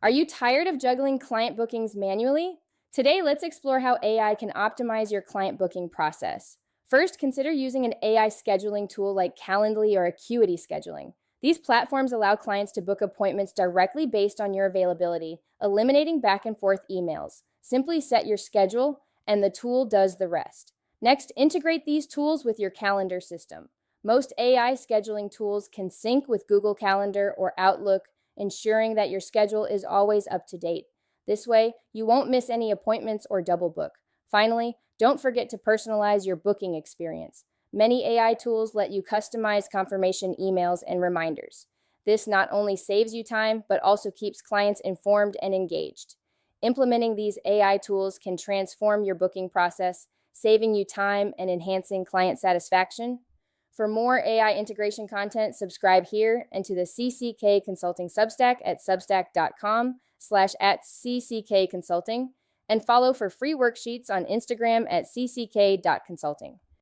Are you tired of juggling client bookings manually? Today, let's explore how AI can optimize your client booking process. First, consider using an AI scheduling tool like Calendly or Acuity Scheduling. These platforms allow clients to book appointments directly based on your availability, eliminating back and forth emails. Simply set your schedule, and the tool does the rest. Next, integrate these tools with your calendar system. Most AI scheduling tools can sync with Google Calendar or Outlook, ensuring that your schedule is always up to date. This way, you won't miss any appointments or double book. Finally, don't forget to personalize your booking experience. Many AI tools let you customize confirmation emails and reminders. This not only saves you time, but also keeps clients informed and engaged. Implementing these AI tools can transform your booking process, saving you time and enhancing client satisfaction. For more AI integration content, subscribe here and to the CCK Consulting Substack at substack.com/@CCK Consulting, and follow for free worksheets on Instagram at cck.consulting.